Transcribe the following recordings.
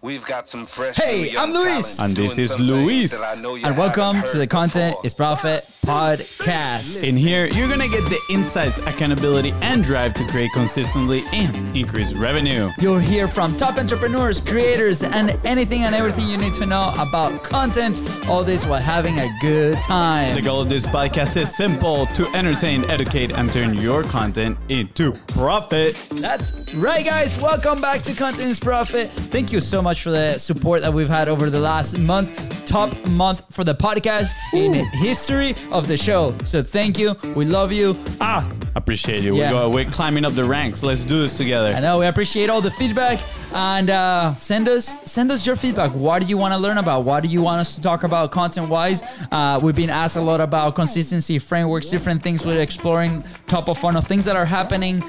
We've got some fresh. Hey, I'm Luis. And this is Luis. And welcome to the Content is Profit podcast. In here, you're going to get the insights, accountability, and drive to create consistently and increase revenue. You'll hear from top entrepreneurs, creators, and anything and everything you need to know about content. All this while having a good time. The goal of this podcast is simple: to entertain, educate, and turn your content into profit. That's right, guys. Welcome back to Content is Profit. Thank you so much for the support that we've had over the last month. Top month for the podcast in history of the show. So thank you. We love you. Appreciate you. Yeah. We're climbing up the ranks. Let's do this together. I know we appreciate all the feedback, and send us your feedback. What do you want to learn about? What do you want us to talk about content-wise? We've been asked a lot about consistency frameworks, different things we're exploring, top of funnel, things that are happening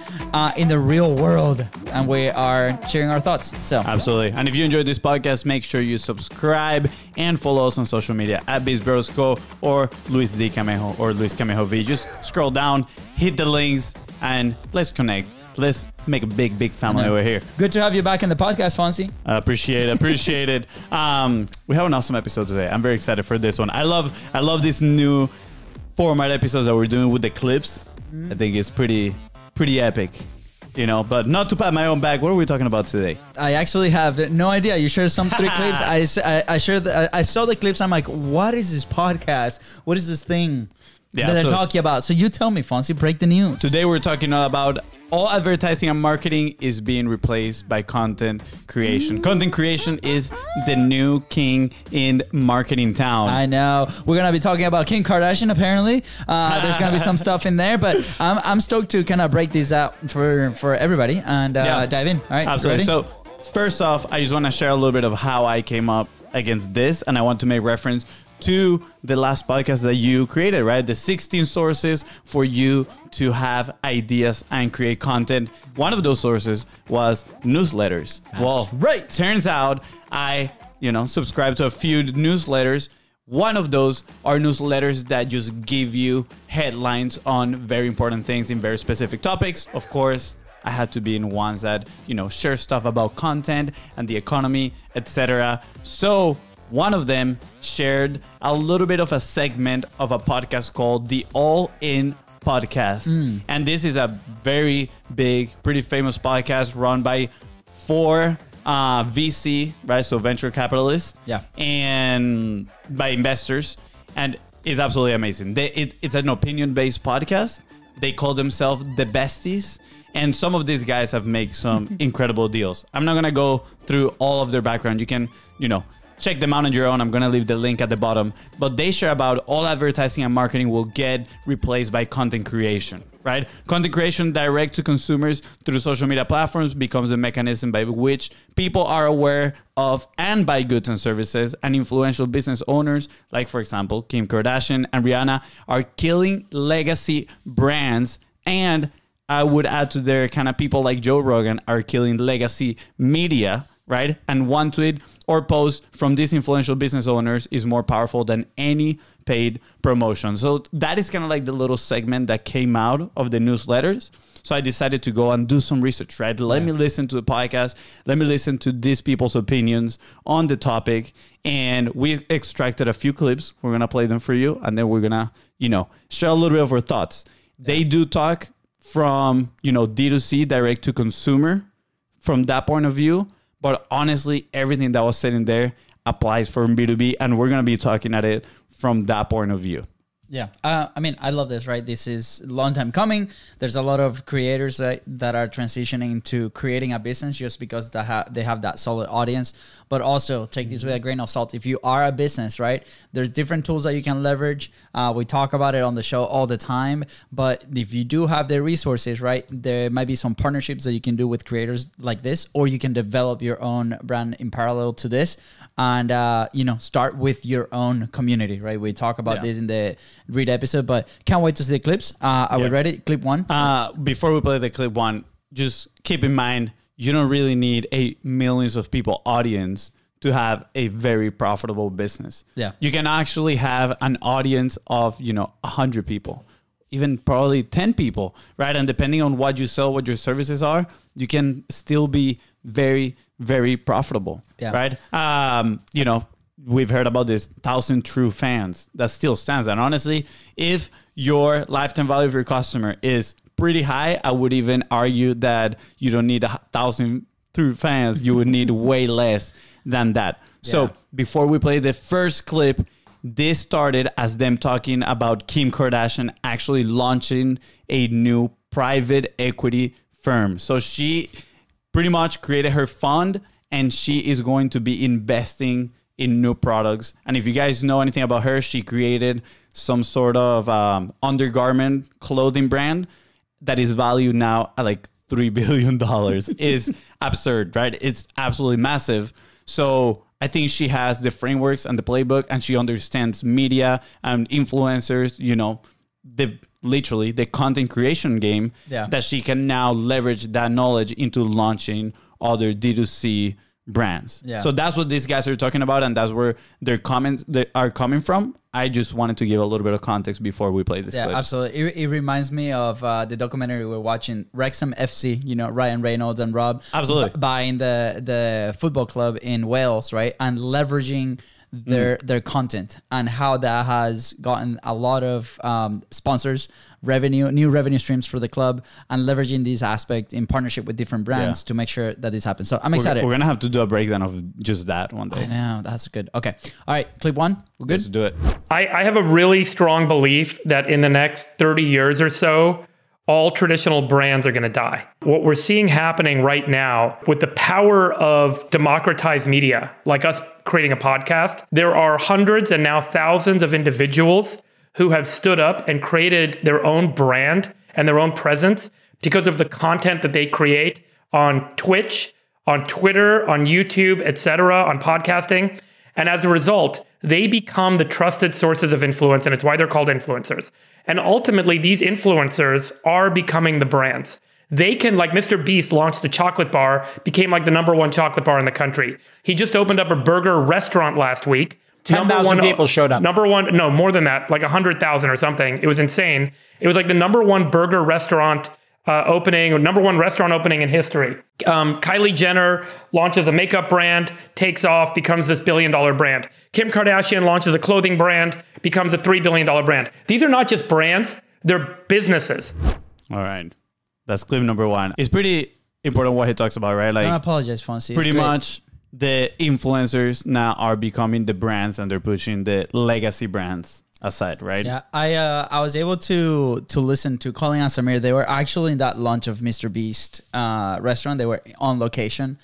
in the real world, and we are sharing our thoughts. So absolutely. And if you enjoyed this podcast, make sure you subscribe and follow us on social media at BIZBROS or Luis D. Camejo or Luis Camejo V. Just scroll down, hit the links, and let's connect. Let's make a big family over here. Good to have you back in the podcast, Fonzie. Appreciate it. We have an awesome episode today. I'm very excited for this one. I love this new format episodes that we're doing with the clips. I think it's pretty epic. You know, but not to pat my own back. What are we talking about today? I actually have no idea. You shared some 3 clips. I saw the clips. I'm like, what is this podcast? What is this thing that they're talking about? So you tell me, Fonzie, break the news. Today we're talking about all advertising and marketing is being replaced by content creation. Content creation is the new king in marketing town. I know. We're going to be talking about Kim Kardashian, apparently. There's going to be some stuff in there, but I'm stoked to kind of break these out for everybody and dive in. All right, absolutely. Ready? So first off, I just want to share a little bit of how I came up against this, and I want to make reference to the last podcast that you created, right? The 16 sources for you to have ideas and create content. One of those sources was newsletters. Right. Turns out I, subscribe to a few newsletters. One of those are newsletters that just give you headlines on very important things in very specific topics. Of course, I had to be in ones that, share stuff about content and the economy, etc. So one of them shared a little bit of a segment of a podcast called the All In Podcast. And this is a very big, pretty famous podcast run by 4 VC, right? So venture capitalists. Yeah. And by investors. And it's absolutely amazing. It's an opinion-based podcast. They call themselves the Besties. And some of these guys have made some incredible deals. I'm not going to go through all of their background. You can, check them out on your own. I'm going to leave the link at the bottom. But they share about all advertising and marketing will get replaced by content creation, right? Content creation direct to consumers through social media platforms becomes a mechanism by which people are aware of and buy goods and services, and influential business owners, like, for example, Kim Kardashian and Rihanna, are killing legacy brands. And I would add to their kind of people like Joe Rogan are killing legacy media, right? And one tweet or post from these influential business owners is more powerful than any paid promotion. So that is kind of like the little segment that came out of the newsletters. So I decided to go and do some research, right? Let me listen to the podcast. Let me listen to these people's opinions on the topic. And we extracted a few clips. We're going to play them for you. And then we're going to, share a little bit of our thoughts. They do talk from, D2C, direct to consumer, from that point of view. But honestly, everything that was said in there applies for B2B, and we're going to be talking at it from that point of view. Yeah. I love this, right? This is a long time coming. There's a lot of creators that are transitioning to creating a business just because they have that solid audience. But also take this with a grain of salt. If you are a business, right, there's different tools that you can leverage. We talk about it on the show all the time. But if you do have the resources, right, there might be some partnerships that you can do with creators like this, or you can develop your own brand in parallel to this. And, start with your own community, right? We talk about this in the read episode, but can't wait to see the clips. Are we ready? Clip 1? Before we play the clip 1, just keep in mind, you don't really need a millions of people audience to have a very profitable business. Yeah. You can actually have an audience of, 100 people, even probably 10 people, right? And depending on what you sell, what your services are, you can still be very, very profitable, right? You know, we've heard about this 1,000 true fans. That still stands. And honestly, if your lifetime value of your customer is pretty high, I would even argue that you don't need 1,000 true fans. You would need way less than that. So before we play the first clip, this started as them talking about Kim Kardashian actually launching a new private equity firm. So she pretty much created her fund, and she is going to be investing in new products. And if you guys know anything about her, she created some sort of undergarment clothing brand that is valued now at like $3 billion. Is absurd, right? It's absolutely massive. So I think she has the frameworks and the playbook, and she understands media and influencers, you know, literally the content creation game, that she can now leverage that knowledge into launching other D2C brands. So that's what these guys are talking about, and that's where their comments are coming from. I just wanted to give a little bit of context before we play this clip. Absolutely. It reminds me of the documentary we're watching, Wrexham FC, you know, Ryan Reynolds and Rob. Absolutely. Buying the football club in Wales, right? And leveraging their content, and how that has gotten a lot of sponsors, new revenue streams for the club, and leveraging this aspect in partnership with different brands to make sure that this happens. So I'm excited. We're going to have to do a breakdown of just that one day. I know. That's good. Okay. All right. Clip one. We're good? Let's do it. I have a really strong belief that in the next 30 years or so, all traditional brands are going to die. What we're seeing happening right now with the power of democratized media, like us creating a podcast, there are hundreds and now thousands of individuals who have stood up and created their own brand and their own presence because of the content that they create on Twitch, on Twitter, on YouTube, etc., on podcasting. And as a result, they become the trusted sources of influence, and it's why they're called influencers. And ultimately, these influencers are becoming the brands. They can, like Mr. Beast launched a chocolate bar, became like the #1 chocolate bar in the country. He just opened up a burger restaurant last week. 10,000 people showed up. #1, no, more than that, like 100,000 or something. It was insane. It was like the #1 burger restaurant opening, or #1 restaurant opening in history. Kylie Jenner launches a makeup brand, takes off, becomes this $1 billion brand. Kim Kardashian launches a clothing brand, becomes a $3 billion brand. These are not just brands, they're businesses. All right. That's clip number one. It's pretty important what he talks about, right? Like, Don't apologize, Fonzie. Pretty much the influencers now are becoming the brands, and they're pushing the legacy brands aside, right? Yeah, I was able to listen to Colin and Samir. They were actually in that launch of Mr. Beast restaurant. They were on location,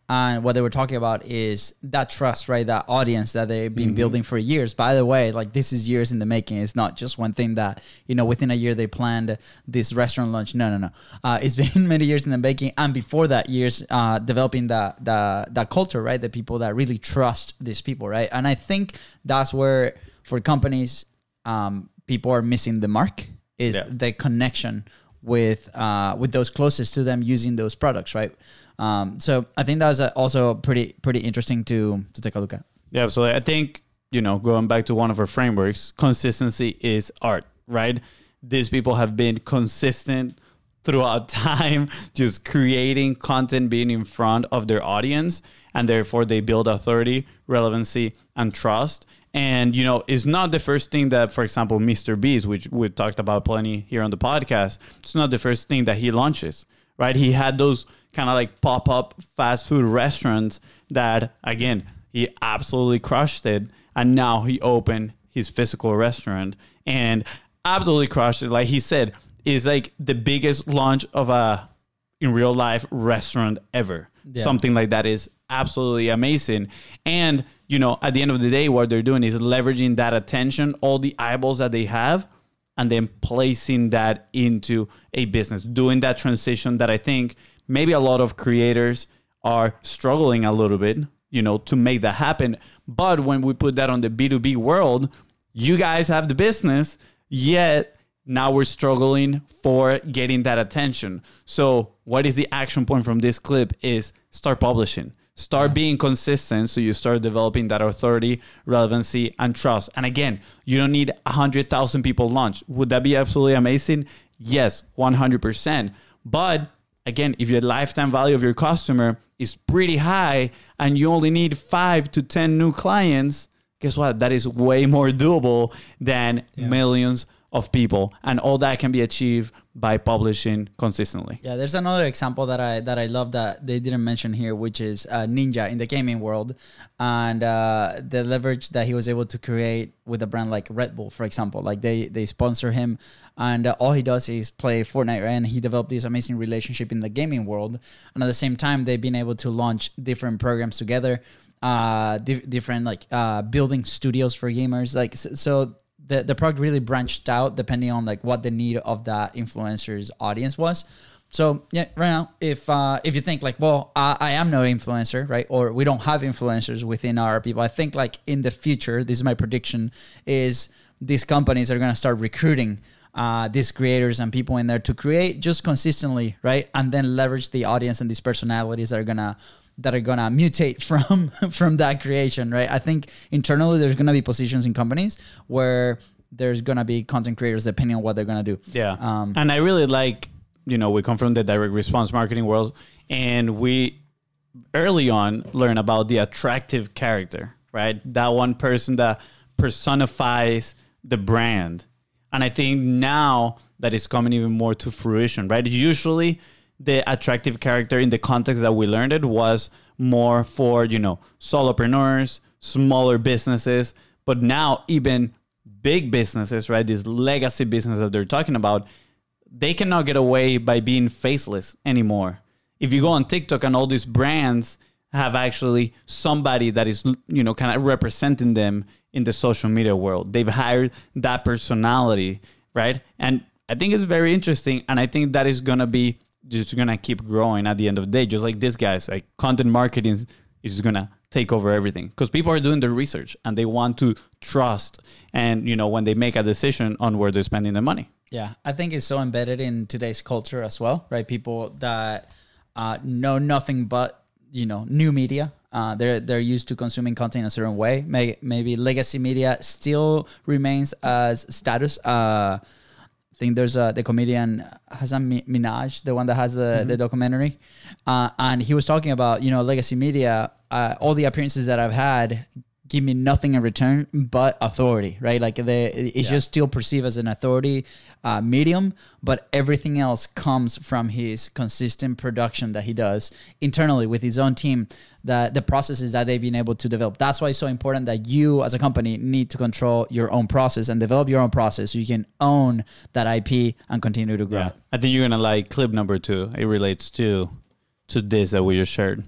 and what they were talking about is that trust, right? That audience that they've been building for years. By the way, like, this is years in the making. It's not just one thing that, you know, within a year they planned this restaurant launch. No. It's been many years in the making, and before that, years developing that culture, right? The people that really trust these people, right? And I think that's where, for companies, people are missing the mark, is the connection with those closest to them using those products, right? So I think that's also pretty interesting to take a look at. Yeah, so I think, you know, going back to one of our frameworks, consistency is art, right? These people have been consistent throughout time, just creating content, being in front of their audience, and therefore they build authority, relevancy, and trust. And, you know, it's not the first thing that, for example, Mr. Beast, which we've talked about plenty here on the podcast, it's not the first thing that he launches, right? He had those kind of like pop-up fast food restaurants that, again, he absolutely crushed it. And now he opened his physical restaurant and absolutely crushed it. Like he said, is like the biggest launch of a in real life restaurant ever. Yeah. Something like that is absolutely amazing. And, you know, at the end of the day, what they're doing is leveraging that attention, all the eyeballs that they have, and then placing that into a business, doing that transition that I think maybe a lot of creators are struggling a little bit, you know, to make that happen. But when we put that on the B2B world, you guys have the business, yet now we're struggling for getting that attention. So what is the action point from this clip is start publishing. Start being consistent, so you start developing that authority, relevancy, and trust. And again, you don't need 100,000 people launch. Would that be absolutely amazing? Yes, 100%. But again, if your lifetime value of your customer is pretty high and you only need 5 to 10 new clients, guess what? That is way more doable than millions of people, and all that can be achieved by publishing consistently. Yeah, there's another example that I love that they didn't mention here, which is Ninja in the gaming world, and the leverage that he was able to create with a brand like Red Bull, for example. Like they sponsor him, and all he does is play Fortnite, right? And he developed this amazing relationship in the gaming world, and at the same time, they've been able to launch different programs together, different like building studios for gamers, like so. The product really branched out depending on like what the need of that influencer's audience was. So yeah, right now, if you think like, well, I am no influencer, right? Or we don't have influencers within our people. I think like in the future, this is my prediction, is these companies are going to start recruiting these creators and people in there to create just consistently, right? And then leverage the audience and these personalities that are gonna mutate from that creation, right? I think internally there's gonna be positions in companies where there's gonna be content creators depending on what they're gonna do. Yeah, and I really like, we come from the direct response marketing world, and we early on learn about the attractive character, right? That one person that personifies the brand. And I think now that is coming even more to fruition, right? Usually the attractive character in the context that we learned it was more for, solopreneurs, smaller businesses, but now even big businesses, right? These legacy businesses that they're talking about, they cannot get away by being faceless anymore. If you go on TikTok and all these brands have actually somebody that is, kind of representing them in the social media world. They've hired that personality, right? And I think it's very interesting. And I think that is going to be just going to keep growing at the end of the day. Just like these guys, like content marketing is going to take over everything because people are doing their research and they want to trust. And, when they make a decision on where they're spending their money. Yeah, I think it's so embedded in today's culture as well, right? People that know nothing but, new media. They're used to consuming content in a certain way. Maybe legacy media still remains as status. I think there's the comedian Hassan Minaj, the one that has the documentary, and he was talking about legacy media. All the appearances that I've had give me nothing in return but authority, right? Like it's just still perceived as an authority medium, but everything else comes from his consistent production that he does internally with his own team, the processes that they've been able to develop. That's why it's so important that you as a company need to control your own process and develop your own process so you can own that IP and continue to grow. Yeah. I think you're going to like clip number 2. It relates to this that we just shared.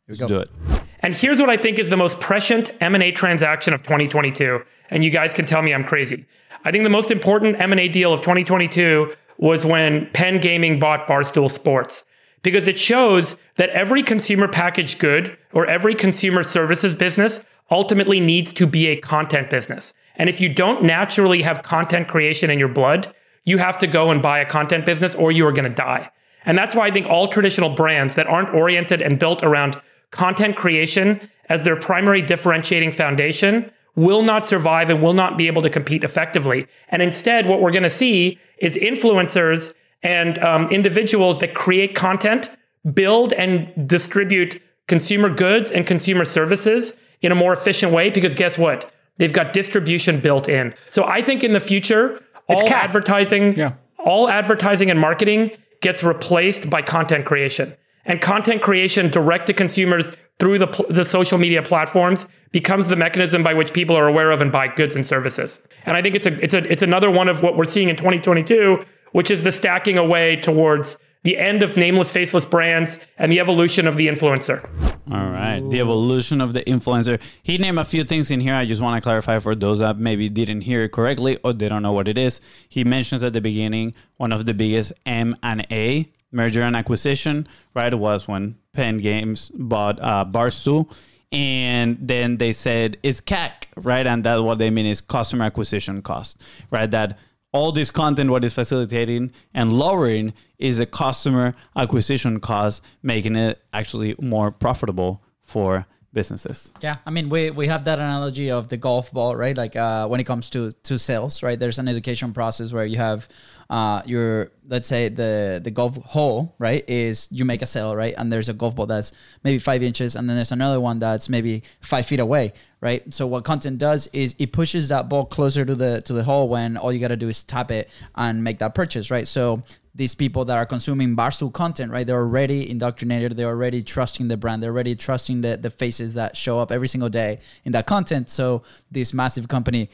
Let's do it. And here's what I think is the most prescient M&A transaction of 2022. And you guys can tell me I'm crazy. I think the most important M&A deal of 2022 was when Penn Gaming bought Barstool Sports, because it shows that every consumer packaged good or every consumer services business ultimately needs to be a content business. And if you don't naturally have content creation in your blood, you have to go and buy a content business or you are going to die. And that's why I think all traditional brands that aren't oriented and built around content creation as their primary differentiating foundation will not survive and will not be able to compete effectively. And instead, what we're going to see is influencers and individuals that create content, build and distribute consumer goods and consumer services in a more efficient way, because guess what? They've got distribution built in. So I think in the future, all advertising and marketing gets replaced by content creation. And content creation direct to consumers through the social media platforms becomes the mechanism by which people are aware of and buy goods and services. And I think it's another one of what we're seeing in 2022, which is the stacking away towards the end of nameless, faceless brands and the evolution of the influencer. All right, the evolution of the influencer. He named a few things in here. I just want to clarify for those that maybe didn't hear it correctly or they don't know what it is. He mentions at the beginning one of the biggest M&A, merger and acquisition, right? It was when Penn Games bought Barstool. And then they said it's CAC, right? And that's what they mean is customer acquisition cost, right? That all this content, what is facilitating and lowering is the customer acquisition cost, making it actually more profitable for businesses. Yeah, I mean, we have that analogy of the golf ball, right? Like when it comes to sales, right? There's an education process where you have let's say the golf hole, right? Is you make a sale, right? And there's a golf ball that's maybe 5 inches, and then there's another one that's maybe 5 feet away, right? So what content does is it pushes that ball closer to the hole when all you got to do is tap it and make that purchase, right? So these people that are consuming Barstool content, right? They're already indoctrinated. They're already trusting the brand. They're already trusting the faces that show up every single day in that content. So this massive company,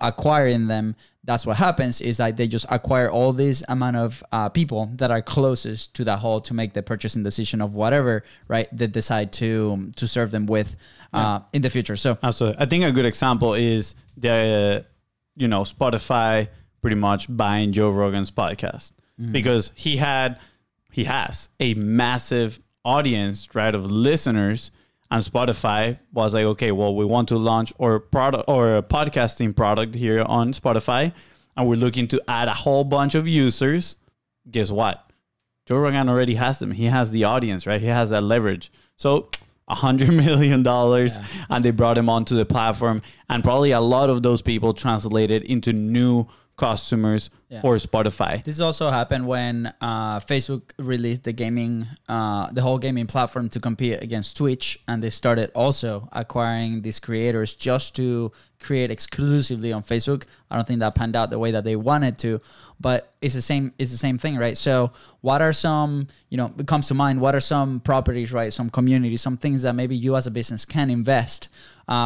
acquiring them, that's what happens is that they just acquire all this amount of people that are closest to that hole to make the purchasing decision of whatever, right? They decide to serve them with in the future. So absolutely. I think a good example is the, Spotify pretty much buying Joe Rogan's podcast. Because he has a massive audience, right, of listeners, and Spotify was like, okay, well, we want to launch our product or a podcasting product here on Spotify, and we're looking to add a whole bunch of users. Guess what? Joe Rogan already has them. He has the audience, right? He has that leverage. So $100 million, and they brought him onto the platform, and probably a lot of those people translated into new customers for Spotify. This also happened when Facebook released the whole gaming platform to compete against Twitch, and they started also acquiring these creators just to create exclusively on Facebook. I don't think that panned out the way that they wanted to, but it's the same thing, right? So what are some, it comes to mind, what are some properties, right? Some communities, some things that maybe you as a business can invest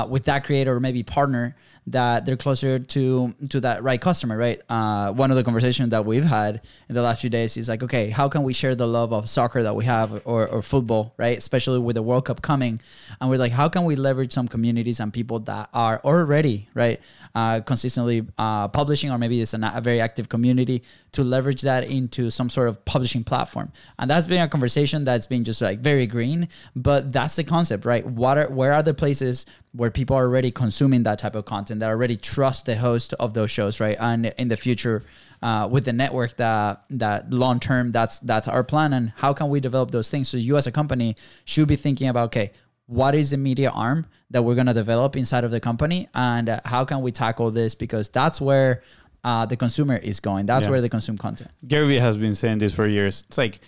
with that creator or maybe partner that they're closer to that right customer, right? One of the conversations that we've had in the last few days is like, okay, how can we share the love of soccer that we have or football, right? Especially with the World Cup coming. And we're like, how can we leverage some communities and people that are already, right, consistently publishing, or maybe it's a very active community, to leverage that into some sort of publishing platform. And that's been a conversation that's been just like very green, but that's the concept, right? Where are the places where people are already consuming that type of content, that already trust the host of those shows, right? And in the future, with the network, that long term, that's our plan. And how can we develop those things? So you as a company should be thinking about, okay, what is the media arm that we're going to develop inside of the company, and how can we tackle this? Because that's where the consumer is going. That's where they consume content. Gary Vee has been saying this for years. It's like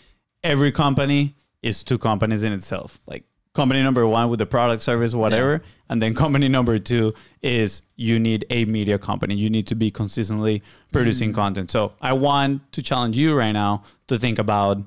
every company is two companies in itself. Like company number one with the product, service, whatever. And then company number two is you need a media company. You need to be consistently producing content. So I want to challenge you right now to think about,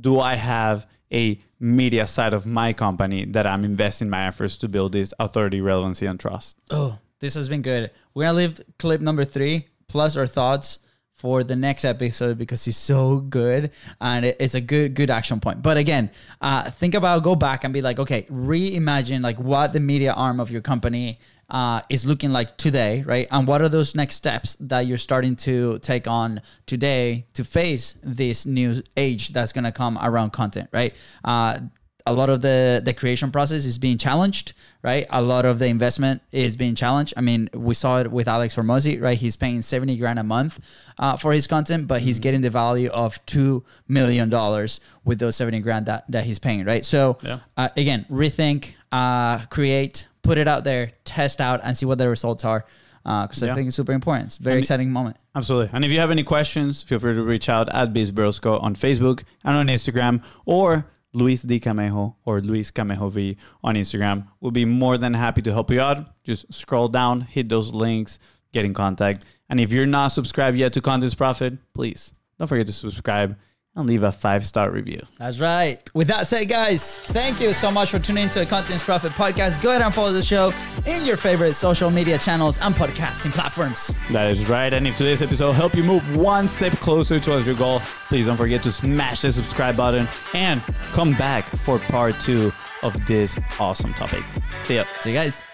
do I have a media side of my company that I'm investing my efforts to build this authority, relevancy, and trust? Oh, this has been good. We're going to leave clip number 3 plus our thoughts for the next episode because it's so good and it's a good action point. But again, go back and be like, okay, reimagine like what the media arm of your company is looking like today, right? And what are those next steps that you're starting to take on today to face this new age that's going to come around content, right? A lot of the creation process is being challenged, right? A lot of the investment is being challenged. I mean, we saw it with Alex Hormozi, right? He's paying $70,000 a month for his content, but he's getting the value of $2 million with those $70,000 that he's paying, right? So again, rethink, create, put it out there, test out, and see what the results are. Because I think it's super important. It's a very exciting moment. Absolutely. And if you have any questions, feel free to reach out at BIZBROS on Facebook and on Instagram, or Luis D. Camejo or Luis Camejo V on Instagram. We'll be more than happy to help you out. Just scroll down, hit those links, get in contact. And if you're not subscribed yet to Contents Profit, please don't forget to subscribe and leave a 5-star review. That's right. With that said, guys, thank you so much for tuning into the Contents Profit podcast. Go ahead and follow the show in your favorite social media channels and podcasting platforms. That is right. And if today's episode helped you move one step closer towards your goal, please don't forget to smash the subscribe button and come back for part 2 of this awesome topic. See ya. See you guys.